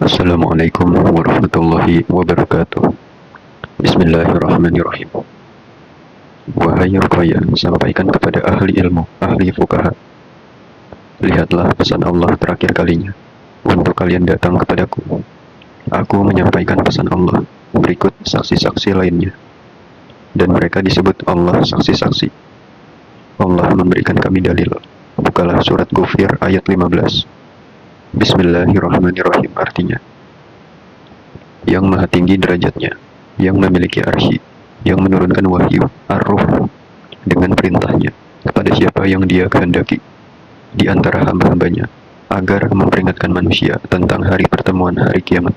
Assalamualaikum warahmatullahi wabarakatuh. Bismillahirrahmanirrahim. Wahai Ruqayyah, sampaikan kepada ahli ilmu, ahli fuqaha. Lihatlah pesan Allah terakhir kalinya untuk kalian datang kepadaku. Aku menyampaikan pesan Allah, berikut saksi-saksi lainnya. Dan mereka disebut Allah saksi-saksi. Allah memberikan kami dalil. Bukalah surat Ghafir ayat 15. Bismillahirrahmanirrahim, artinya yang maha tinggi derajatnya, yang memiliki arsy, yang menurunkan wahyu, ar-ruh, dengan perintahnya kepada siapa yang dia kehendaki di antara hamba-hambanya, agar memperingatkan manusia tentang hari pertemuan hari kiamat.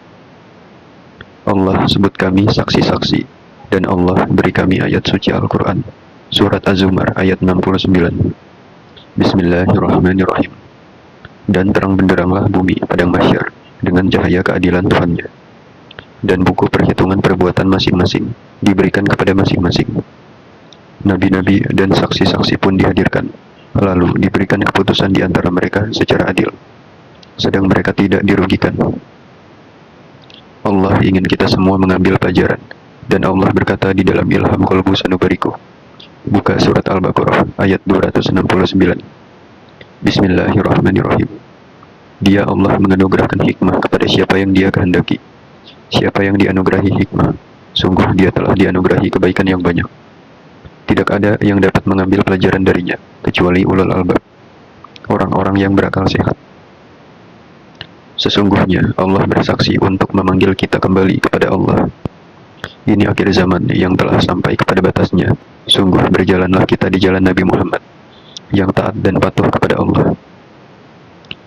Allah sebut kami saksi-saksi, dan Allah beri kami ayat suci Al-Quran, surat Az-Zumar ayat 69. Bismillahirrahmanirrahim. Dan terang benderanglah bumi padang mahsyar dengan cahaya keadilan Tuhannya. Dan buku perhitungan perbuatan masing-masing diberikan kepada masing-masing. Nabi-nabi dan saksi-saksi pun dihadirkan, lalu diberikan keputusan di antara mereka secara adil, sedang mereka tidak dirugikan. Allah ingin kita semua mengambil pelajaran, dan Allah berkata di dalam Ilham Qalbu Sanubariku. Buka surat Al-Baqarah ayat 269. Bismillahirrahmanirrahim. Dia Allah menganugerahkan hikmah kepada siapa yang dia kehendaki. Siapa yang dianugerahi hikmah, sungguh dia telah dianugerahi kebaikan yang banyak. Tidak ada yang dapat mengambil pelajaran darinya, kecuali ulul albab, orang-orang yang berakal sehat. Sesungguhnya Allah bersaksi untuk memanggil kita kembali kepada Allah. Ini akhir zaman yang telah sampai kepada batasnya. Sungguh berjalanlah kita di jalan Nabi Muhammad, yang taat dan patuh kepada Allah.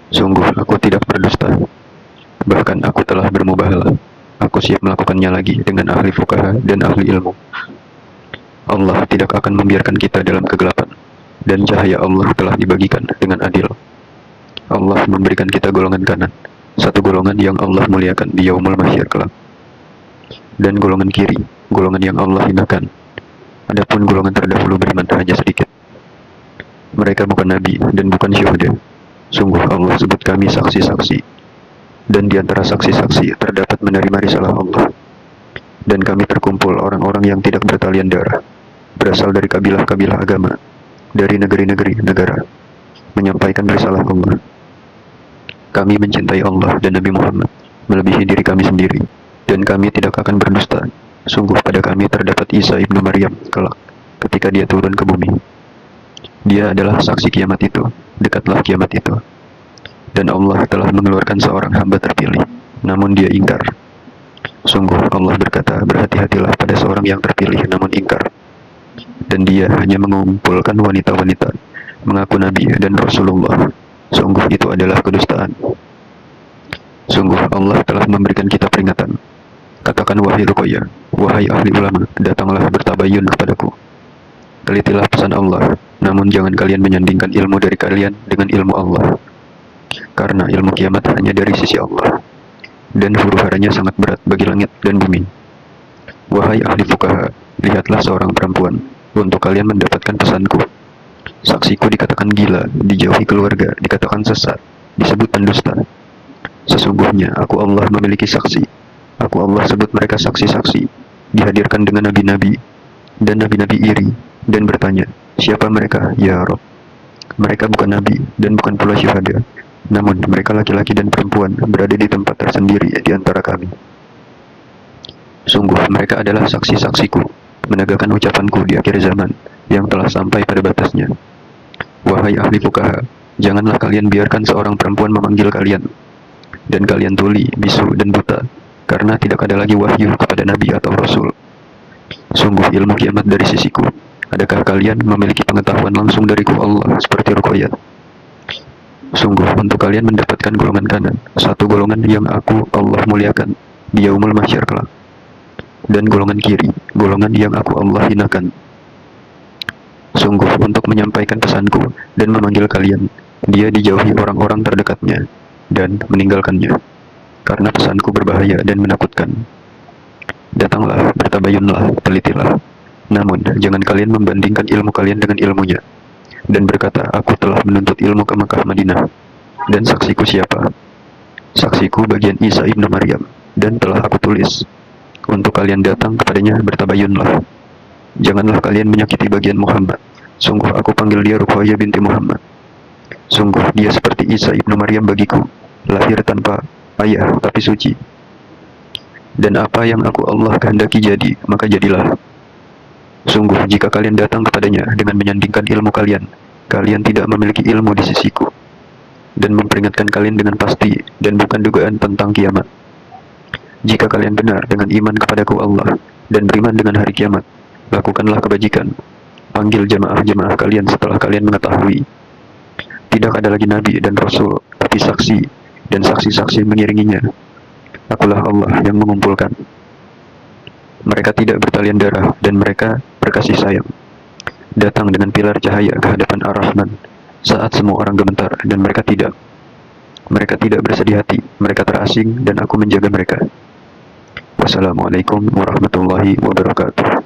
Sungguh aku tidak berdusta, bahkan aku telah bermubahalah. Aku siap melakukannya lagi dengan ahli fuqaha dan ahli ilmu. Allah tidak akan membiarkan kita dalam kegelapan, dan cahaya Allah telah dibagikan dengan adil. Allah memberikan kita golongan kanan, satu golongan yang Allah muliakan di yaumul mahsyar kelak, dan golongan kiri, golongan yang Allah hinakan. Adapun golongan terdahulu beriman hanya sedikit. Mereka bukan nabi dan bukan syuhada. Sungguh Allah sebut kami saksi-saksi, dan di antara saksi-saksi terdapat menerima risalah Allah. Dan kami terkumpul orang-orang yang tidak bertalian darah, berasal dari kabilah-kabilah agama, dari negeri-negeri negara, menyampaikan risalah Allah. Kami mencintai Allah dan Nabi Muhammad melebihi diri kami sendiri, dan kami tidak akan berdusta. Sungguh pada kami terdapat Isa ibnu Maryam kelak, ketika dia turun ke bumi. Dia adalah saksi kiamat itu, dekatlah kiamat itu. Dan Allah telah mengeluarkan seorang hamba terpilih, namun dia ingkar. Sungguh Allah berkata, berhati-hatilah pada seorang yang terpilih namun ingkar. Dan dia hanya mengumpulkan wanita-wanita, mengaku Nabi dan Rasulullah. Sungguh itu adalah kedustaan. Sungguh Allah telah memberikan kita peringatan. Katakan wahai Ruqayyah, wahai ahli ulama, datanglah bertabayun kepadaku. Telitilah pesan Allah, namun jangan kalian menyandingkan ilmu dari kalian dengan ilmu Allah. Karena ilmu kiamat hanya dari sisi Allah, dan huru-haranya sangat berat bagi langit dan bumi. Wahai ahli fuqaha, lihatlah seorang perempuan, untuk kalian mendapatkan pesanku. Saksiku dikatakan gila, dijauhi keluarga, dikatakan sesat, disebut pendusta. Sesungguhnya aku Allah memiliki saksi. Aku Allah sebut mereka saksi-saksi, dihadirkan dengan nabi-nabi, dan nabi-nabi iri, dan bertanya, siapa mereka, ya Rob? Mereka bukan nabi, dan bukan pula syuhada, namun mereka laki-laki dan perempuan berada di tempat tersendiri di antara kami. Sungguh mereka adalah saksi-saksiku, menegakkan ucapanku di akhir zaman, yang telah sampai pada batasnya. Wahai ahli fuqaha, janganlah kalian biarkan seorang perempuan memanggil kalian, dan kalian tuli, bisu, dan buta, karena tidak ada lagi wahyu kepada nabi atau rasul. Sungguh ilmu kiamat dari sisiku. Adakah kalian memiliki pengetahuan langsung dariku Allah seperti Ruqayyah? Sungguh untuk kalian mendapatkan golongan kanan, satu golongan yang aku Allah muliakan di yaumul mahsyar kelak, dan golongan kiri, golongan yang aku Allah hinakan. Sungguh untuk menyampaikan pesanku dan memanggil kalian, dia dijauhi orang-orang terdekatnya dan meninggalkannya, karena pesanku berbahaya dan menakutkan. Datanglah, bertabayunlah, telitilah. Namun, jangan kalian membandingkan ilmu kalian dengan ilmunya, dan berkata, aku telah menuntut ilmu ke Makkah Madinah, dan saksiku siapa? saksiku bagian Isa ibnu Maryam, dan telah aku tulis. Untuk kalian datang kepadanya bertabayunlah. Janganlah kalian menyakiti bagian Muhammad. Sungguh aku panggil dia Ruqayyah binti Muhammad. Sungguh dia seperti Isa ibnu Maryam bagiku, lahir tanpa ayah tapi suci. Dan apa yang aku Allah kehendaki jadi, maka jadilah. Sungguh jika kalian datang kepadanya dengan menyandingkan ilmu kalian, kalian tidak memiliki ilmu di sisiku. Dan memperingatkan kalian dengan pasti dan bukan dugaan tentang kiamat. Jika kalian benar dengan iman kepadaku Allah dan beriman dengan hari kiamat, lakukanlah kebajikan. Panggil jemaah-jemaah kalian setelah kalian mengetahui. Tidak ada lagi nabi dan rasul, tapi saksi dan saksi-saksi mengiringinya. Akulah Allah yang mengumpulkan. Mereka tidak bertalian darah dan mereka berkasih sayang. Datang dengan pilar cahaya ke hadapan Ar-Rahman saat semua orang gemetar dan mereka tidak. Mereka tidak bersedih hati, mereka terasing dan aku menjaga mereka. Wassalamualaikum warahmatullahi wabarakatuh.